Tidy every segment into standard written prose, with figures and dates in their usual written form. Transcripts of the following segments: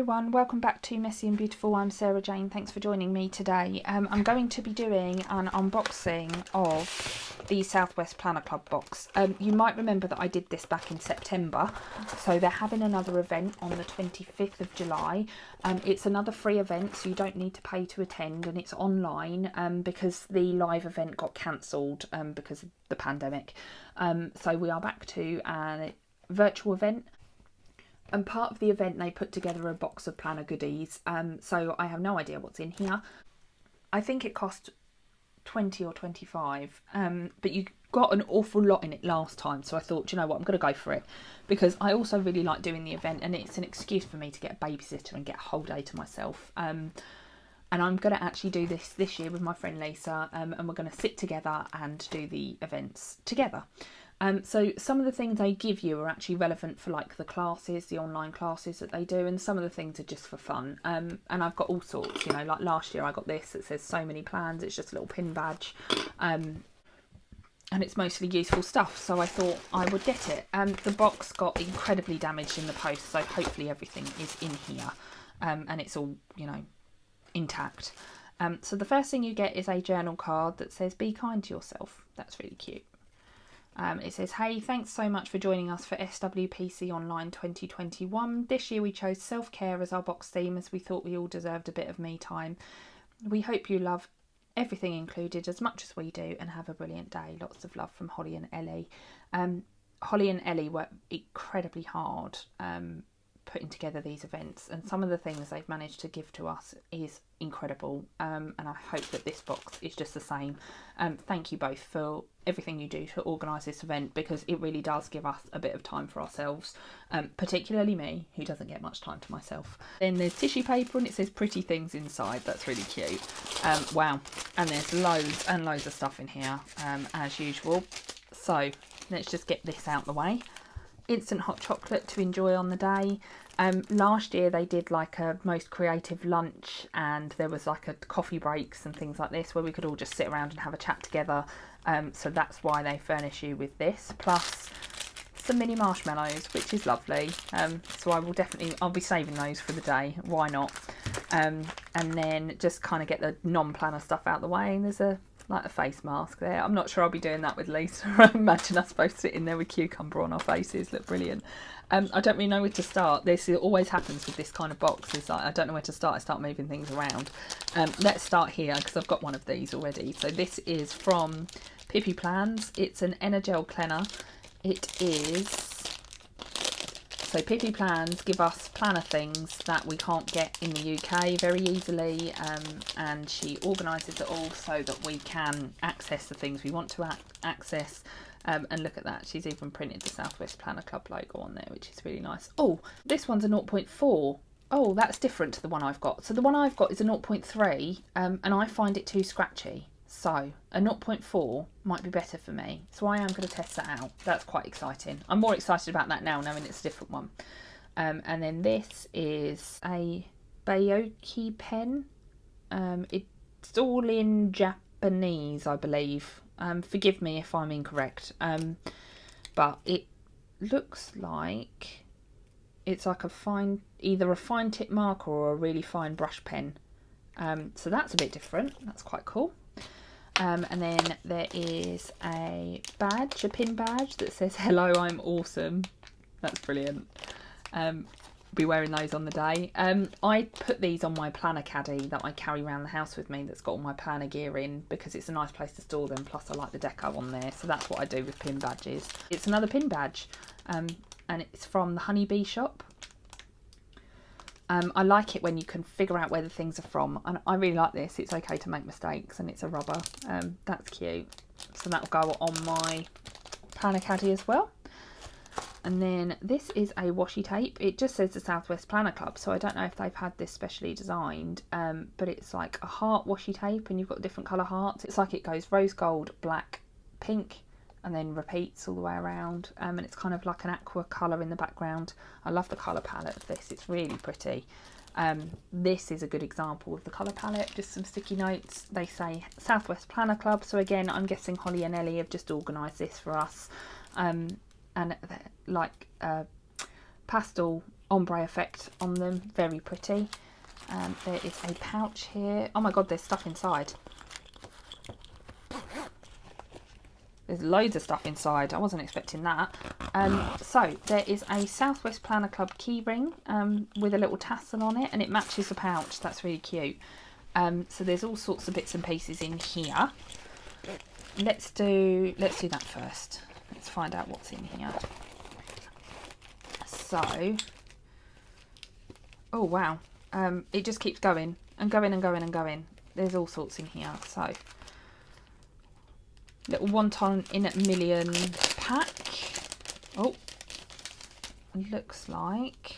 everyone, welcome back to Messy and Beautiful. I'm Sarah Jane, thanks for joining me today. I'm going to be doing an unboxing of the Southwest Planner Club box. You might remember that I did this back in September, so they're having another event on the 25th of July. It's another free event, so you don't need to pay to attend, and it's online because the live event got cancelled because of the pandemic. So we are back to a virtual event. And part of the event they put together a box of planner goodies, so I have no idea what's in here. I think it cost 20 or 25, but you got an awful lot in it last time, so I thought, do you know what, I'm going to go for it, because I also really like doing the event, and it's an excuse for me to get a babysitter and get a whole day to myself. And I'm going to actually do this year with my friend Lisa, and we're going to sit together and do the events together. So some of the things they give you are actually relevant for like the classes, the online classes that they do, and some of the things are just for fun. And I've got all sorts, you know, like last year I got this that says so many plans. It's just a little pin badge, and it's mostly useful stuff, so I thought I would get it. The box got incredibly damaged in the post, so hopefully everything is in here, and it's all, you know, intact. So the first thing you get is a journal card that says be kind to yourself. That's really cute. It says, hey, thanks so much for joining us for SWPC Online 2021. This year we chose self-care as our box theme, as we thought we all deserved a bit of me time. We hope you love everything included as much as we do, and have a brilliant day. Lots of love from Holly and Ellie. Holly and Ellie work incredibly hard putting together these events, and some of the things they've managed to give to us is incredible, and I hope that this box is just the same. Thank you both for everything you do to organise this event, because it really does give us a bit of time for ourselves, particularly me, who doesn't get much time to myself. Then there's tissue paper, and it says pretty things inside. That's really cute. Wow, and there's loads and loads of stuff in here, as usual. So let's just get this out the way. Instant hot chocolate to enjoy on the day. Last year they did like a most creative lunch, and there was like a coffee breaks and things like this where we could all just sit around and have a chat together. So that's why they furnish you with this, plus some mini marshmallows, which is lovely. So I'll be saving those for the day. Why not? And then just kind of get the non-planner stuff out the way. And there's like a face mask there. I'm not sure I'll be doing that with Lisa. Imagine us both sitting there with cucumber on our faces. Look brilliant. I don't really know where to start. This always happens with this kind of box. It's like I don't know where to start. I start moving things around. Let's start here, because I've got one of these already. So this is from Pippi Plans. It's an Energel Planner. So Pippi Plans give us planner things that we can't get in the UK very easily, and she organises it all so that we can access the things we want to access. And look at that, she's even printed the Southwest Planner Club logo on there, which is really nice. Oh, this one's a 0.4. Oh, that's different to the one I've got. So the one I've got is a 0.3, and I find it too scratchy. So a 0.4 might be better for me. So I am going to test that out. That's quite exciting. I'm more excited about that now, knowing it's a different one. And then this is a Baoki Pen. It's all in Japanese, I believe. Forgive me if I'm incorrect. But it looks like it's like either a fine tip marker or a really fine brush pen. So that's a bit different. That's quite cool. And then there is a pin badge that says, hello, I'm awesome. That's brilliant. Be wearing those on the day. I put these on my planner caddy that I carry around the house with me, that's got all my planner gear in, because it's a nice place to store them. Plus I like the deco on there. So that's what I do with pin badges. It's another pin badge, and it's from the Honeybee shop. I like it when you can figure out where the things are from, and I really like this. It's okay to make mistakes, and it's a rubber. That's cute. So that'll go on my planner caddy as well. And then this is a washi tape. It just says the Southwest Planner Club, so I don't know if they've had this specially designed, but it's like a heart washi tape, and you've got different colour hearts. It's like it goes rose gold, black, pink, and then repeats all the way around, and it's kind of like an aqua colour in the background. I love the colour palette of this. It's really pretty. This is a good example of the colour palette. Just some sticky notes. They say Southwest Planner Club, so again I'm guessing Holly and Ellie have just organised this for us, and like pastel ombre effect on them. Very pretty. There is a pouch here. Oh my god, there's stuff inside. There's loads of stuff inside. I wasn't expecting that. So there is a Southwest Planner Club key ring with a little tassel on it, and it matches the pouch. That's really cute. So there's all sorts of bits and pieces in here. Let's do that first. Let's find out what's in here. So, oh wow, it just keeps going and going and going and going. There's all sorts in here. So, little 1 in a million pack. Oh, looks like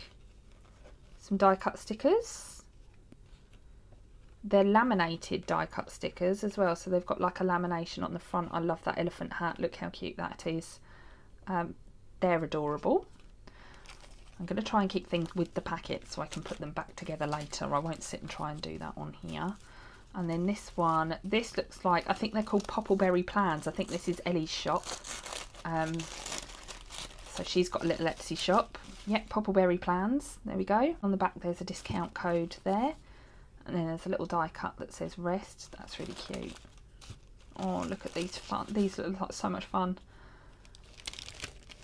some die cut stickers. They're laminated die cut stickers as well, so they've got like a lamination on the front. I love that elephant hat. Look how cute that is. They're adorable. I'm going to try and keep things with the packet so I can put them back together later. I won't sit and try and do that on here. And then this one, this looks like, I think they're called Poppleberry Plans. I think this is Ellie's shop. So she's got a little Etsy shop. Yep, Poppleberry Plans. There we go. On the back there's a discount code there. And then there's a little die cut that says rest. That's really cute. Oh, look at these fun. These look like so much fun.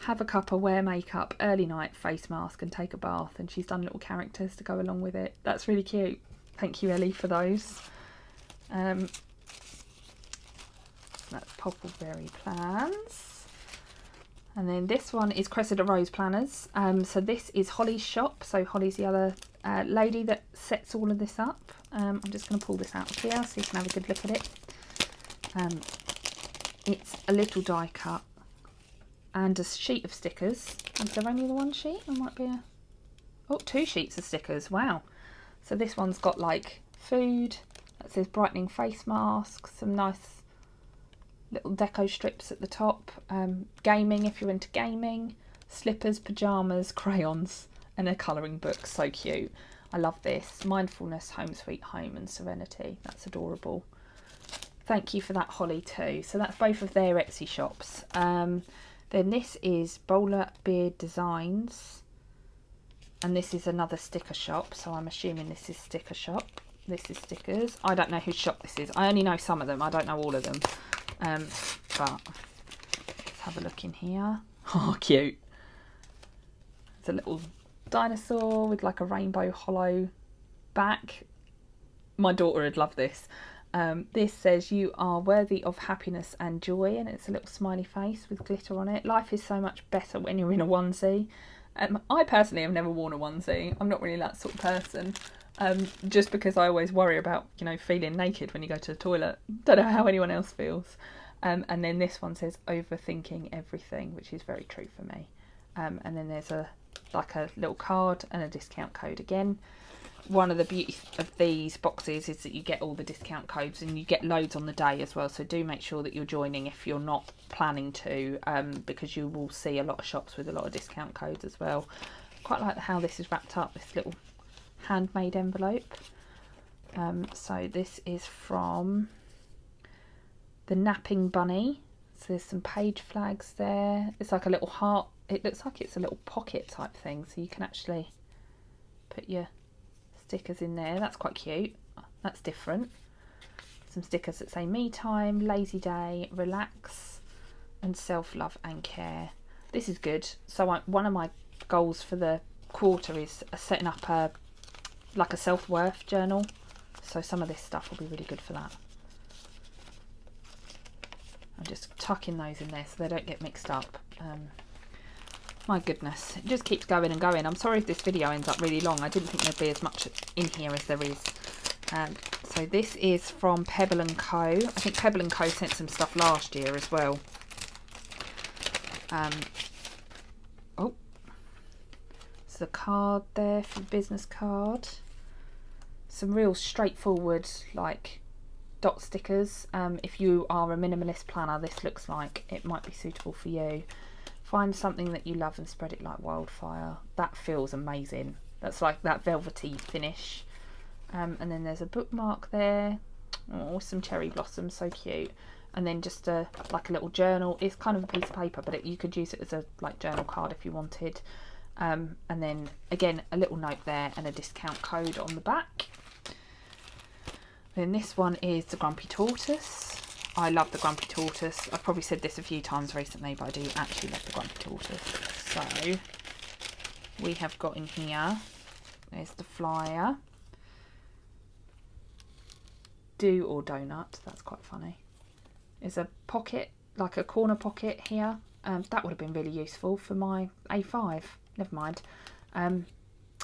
Have a cuppa, wear makeup, early night, face mask and take a bath. And she's done little characters to go along with it. That's really cute. Thank you, Ellie, for those. That's Poppleberry Plans. And then this one is Cressida Rose Planners. So this is Holly's shop. So Holly's the other lady that sets all of this up. I'm just going to pull this out of here so you can have a good look at it. It's a little die cut and a sheet of stickers. Is there only the one sheet? There might be a... Oh, 2 sheets of stickers. Wow. So this one's got like food. That says brightening face mask. Some nice little deco strips at the top. Gaming if you're into gaming. Slippers, pyjamas, crayons and a colouring book. So cute. I love this. Mindfulness, home sweet home and serenity. That's adorable. Thank you for that, Holly, too. So that's both of their Etsy shops. Then this is Bowler Beard Designs. And this is another sticker shop. So I'm assuming this is sticker shop. This is stickers. I don't know whose shop this is. I only know some of them. I don't know all of them. But let's have a look in here. Oh, cute. It's a little dinosaur with like a rainbow hollow back. My daughter would love this. This says you are worthy of happiness and joy, and it's a little smiley face with glitter on it. Life is so much better when you're in a onesie. I personally have never worn a onesie. I'm not really that sort of person. Just because I always worry about, you know, feeling naked when you go to the toilet. Don't know how anyone else feels. And then this one says overthinking everything, which is very true for me. And then there's a little card and a discount code again. One of the beauties of these boxes is that you get all the discount codes and you get loads on the day as well. So do make sure that you're joining if you're not planning to, because you will see a lot of shops with a lot of discount codes as well. Quite like how this is wrapped up, this little handmade envelope. So this is from the Napping Bunny. So there's some page flags there. It's like a little heart. It looks like it's a little pocket type thing, so you can actually put your stickers in there. That's quite cute. That's different. Some stickers that say me time, lazy day, relax and self-love and care. This is good. So one of my goals for the quarter is setting up a self-worth journal. So some of this stuff will be really good for that. I'm just tucking those in there so they don't get mixed up. My goodness, it just keeps going and going. I'm sorry if this video ends up really long. I didn't think there'd be as much in here as there is. So this is from Pebble & Co. I think Pebble & Co sent some stuff last year as well. Oh, there's a card there for the business card. Some real straightforward like dot stickers. If you are a minimalist planner, this looks like it might be suitable for you. Find something that you love and spread it like wildfire. That feels amazing. That's like that velvety finish. And then there's a bookmark there. Oh, some cherry blossoms, so cute. And then just like a little journal. It's kind of a piece of paper, but you could use it as a like journal card if you wanted. And then again, a little note there and a discount code on the back. Then this one is the Grumpy Tortoise. I love the Grumpy Tortoise. I've probably said this a few times recently, but I do actually love the Grumpy Tortoise. So we have got in here, there's the flyer. Do or donut, that's quite funny. There's a pocket, like a corner pocket here. That would have been really useful for my A5. Never mind.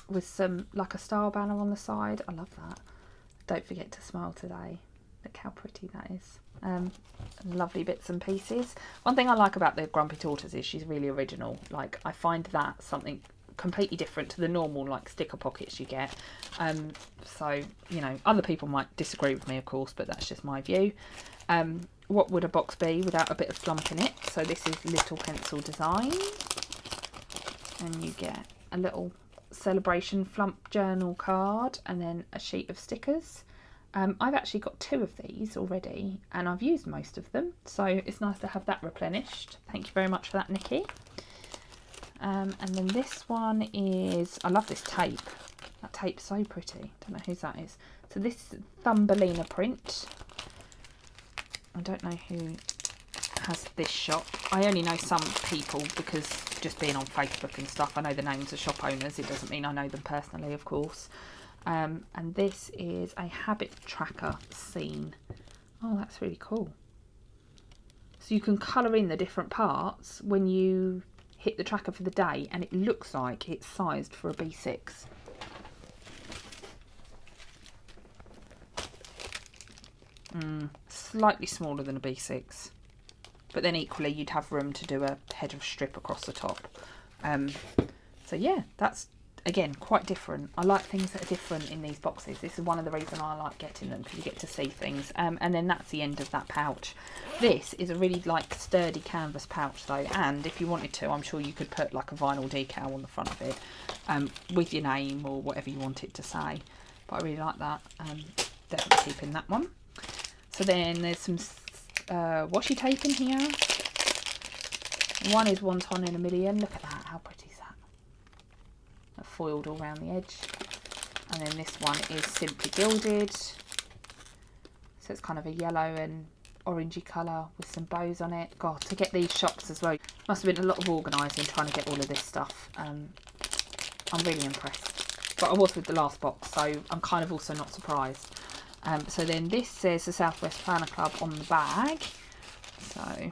With some, like a star banner on the side. I love that. Don't forget to smile today. Look how pretty that is. Lovely bits and pieces. One thing I like about the Grumpy Tortoise is she's really original. Like, I find that something completely different to the normal like sticker pockets you get. So, you know, other people might disagree with me, of course, but that's just my view. What would a box be without a bit of flump in it? So this is little pencil design, and you get a little celebration flump journal card and then a sheet of stickers. I've actually got 2 of these already and I've used most of them, so it's nice to have that replenished. Thank you very much for that, Nikki. And then this one is, I love this tape. That tape's so pretty. Don't know whose that is. So this is Thumbelina print. I don't know who has this shop. I only know some people because just being on Facebook and stuff, I know the names of shop owners. It doesn't mean I know them personally, of course. And this is a habit tracker scene. Oh, that's really cool. So you can colour in the different parts when you hit the tracker for the day, and it looks like it's sized for a B6. Slightly smaller than a B6, but then equally you'd have room to do a head of strip across the top. So yeah, that's again quite different. I like things that are different in these boxes. This is one of the reasons I like getting them, because you get to see things. And then that's the end of that pouch. This is a really like sturdy canvas pouch though, and if you wanted to, I'm sure you could put like a vinyl decal on the front of it with your name or whatever you want it to say. But I really like that. Definitely keeping that one. So then there's some washi tape in here. One is Wonton in a Million. Look at that, how pretty is that? That foiled all around the edge. And then this one is Simply Gilded. So it's kind of a yellow and orangey colour with some bows on it. God, to get these shops as well, must have been a lot of organising trying to get all of this stuff. I'm really impressed. But I was with the last box, so I'm kind of also not surprised. So then this says the Southwest Planner Club on the bag. So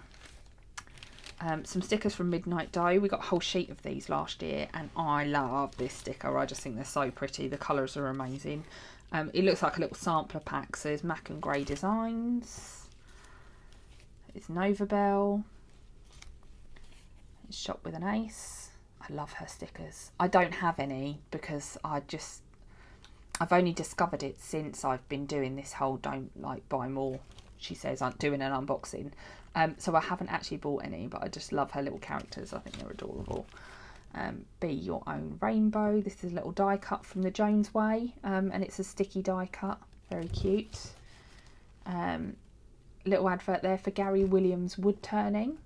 some stickers from Midnight Dough. We got a whole sheet of these last year and I love this sticker. I just think they're so pretty. The colours are amazing. It looks like a little sampler pack. So there's Mac and Grey designs. It's Nova Bell. It's Shop with an Ace. I love her stickers. I don't have any because I've only discovered it since I've been doing this whole don't like buy more, she says, I'm doing an unboxing. So I haven't actually bought any, but I just love her little characters. I think they're adorable. Be Your Own Rainbow. This is a little die cut from the Jones Way, and it's a sticky die cut. Very cute. Little advert there for Gary Williams wood turning.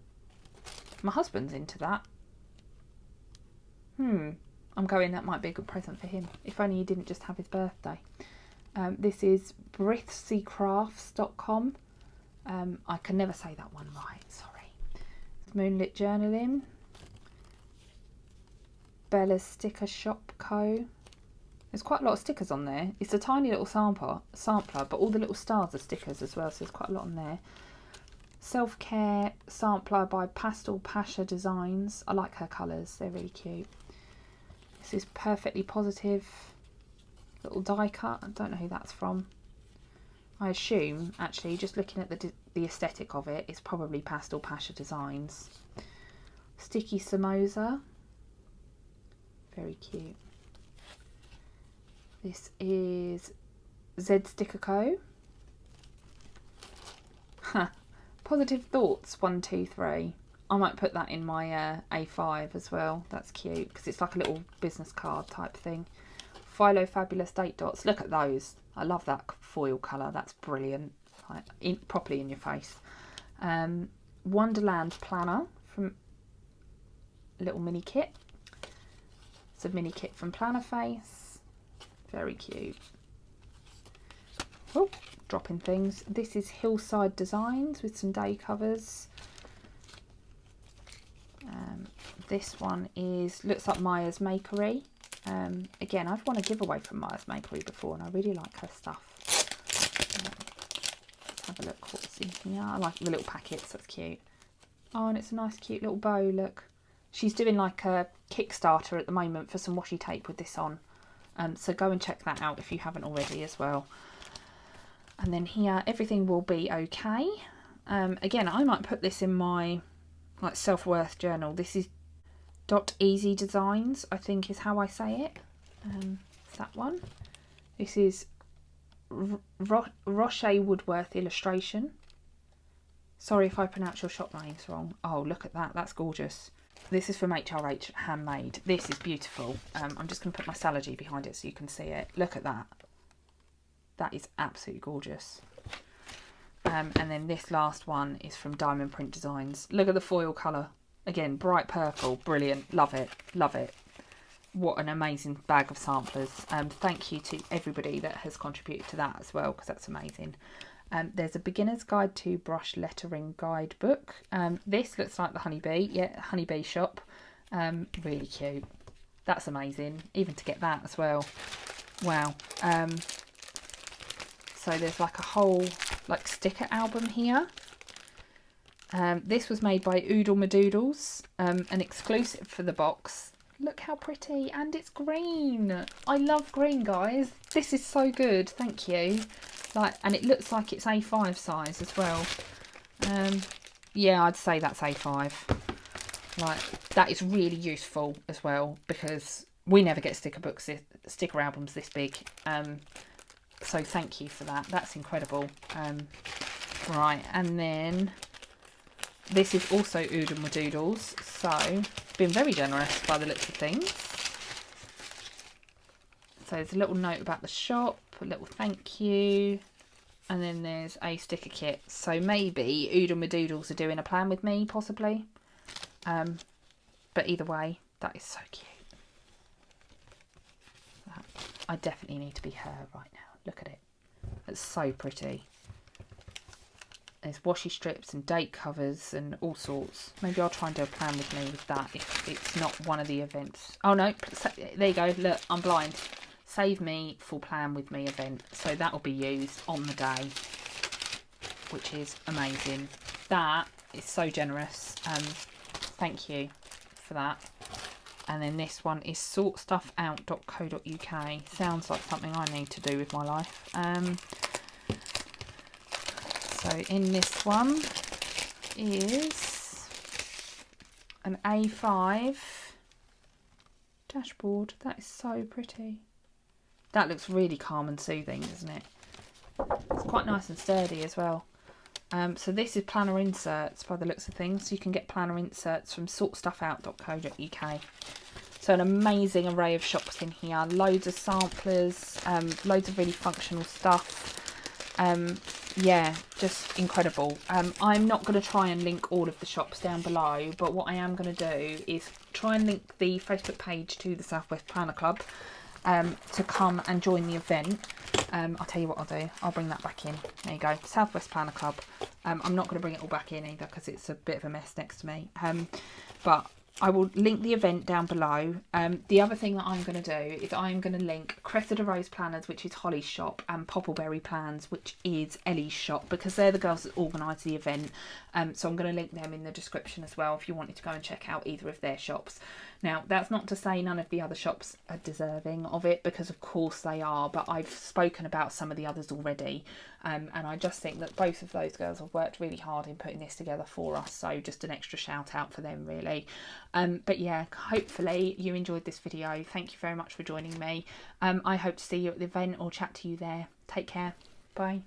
My husband's into that. I'm going, that might be a good present for him. If only he didn't just have his birthday. This is brithsycrafts.com. I can never say that one right, sorry. It's Moonlit Journaling. Bella's Sticker Shop Co. There's quite a lot of stickers on there. It's a tiny little sampler, but all the little stars are stickers as well, so there's quite a lot on there. Self Care sampler by Pastel Pasha Designs. I like her colours, they're really cute. This is Perfectly Positive, little die cut. I don't know who that's from. I assume, actually, just looking at the aesthetic of it, it's probably Pastel Pasha Designs. Sticky Samosa, very cute. This is Z Sticker Co. Positive Thoughts 123. I might put that in my A5 as well. That's cute because it's like a little business card type thing. Philo Fabulous Date Dots. Look at those. I love that foil colour. That's brilliant. Like, properly in your face. Wonderland Planner from Little Mini Kit. It's a mini kit from Planner Face. Very cute. Oh, dropping things. This is Hillside Designs with some day covers. This one looks like Maya's Makery. Again, I've won a giveaway from Maya's Makery before, and I really like her stuff. Let's have a look what's in here. I like the little packets, that's cute. Oh, and it's a nice cute little bow, look. She's doing like a Kickstarter at the moment for some washi tape with this on. So go and check that out if you haven't already as well. And then here, everything will be okay. Again, I might put this in my like self-worth journal. This is .easy designs, I think is how I say it. It's that one. This is Roche Woodworth illustration. Sorry if I pronounce your shop names wrong. Oh, look at that, that's gorgeous. This is from HRH Handmade. This is beautiful. I'm just going to put my Salogy behind it so you can see it. Look at that. That is absolutely gorgeous. And then this last one is from Diamond Print Designs. Look at the foil colour. Again, bright purple, brilliant, love it, love it. What an amazing bag of samplers. Thank you to everybody that has contributed to that as well, because that's amazing. There's a beginner's guide to brush lettering guidebook. This looks like the Honeybee, yeah, Honeybee shop. Really cute. That's amazing, even to get that as well. Wow. So there's like a whole like sticker album here. This was made by Oodle Madoodles, an exclusive for the box. Look how pretty, and it's green. I love green, guys. This is so good, thank you. Like, and it looks like it's A5 size as well. Yeah, I'd say that's A5. Like, that is really useful as well, because we never get sticker albums this big. So thank you for that. That's incredible. Right, and then this is also Oodle Madoodles, so been very generous by the looks of things. So there's a little note about the shop, a little thank you, and then there's a sticker kit. So maybe Oodle Madoodles are doing a plan with me, possibly. But either way, that is so cute. I definitely need to be her right now. Look at it. It's so pretty. There's washi strips and date covers and all sorts. Maybe I'll try and do a plan with me with that if it's not one of the events. Oh no, there you go. Look, I'm blind. Save me for plan with me event. So that will be used on the day, which is amazing. That is so generous. Thank you for that. And then this one is sortstuffout.co.uk. Sounds like something I need to do with my life. So in this one is an A5 dashboard. That is so pretty. That looks really calm and soothing, doesn't it? It's quite nice and sturdy as well. So this is planner inserts by the looks of things. So you can get planner inserts from sortstuffout.co.uk. So an amazing array of shops in here. Loads of samplers, loads of really functional stuff. Yeah, just incredible. I'm not going to try and link all of the shops down below, but what I am going to do is try and link the Facebook page to the Southwest Planner Club to come and join the event. I'll tell you what I'll do. I'll bring that back in. There you go, Southwest Planner Club. I'm not going to bring it all back in either because it's a bit of a mess next to me. But I will link the event down below. The other thing that I'm going to do is I'm going to link Cressida Rose Planners, which is Holly's shop, and Poppleberry Plans, which is Ellie's shop, because they're the girls that organise the event. So I'm going to link them in the description as well if you wanted to go and check out either of their shops. Now, that's not to say none of the other shops are deserving of it, because of course they are, but I've spoken about some of the others already. And I just think that both of those girls have worked really hard in putting this together for us. So just an extra shout out for them, really. But yeah, hopefully you enjoyed this video. Thank you very much for joining me. I hope to see you at the event or chat to you there. Take care. Bye.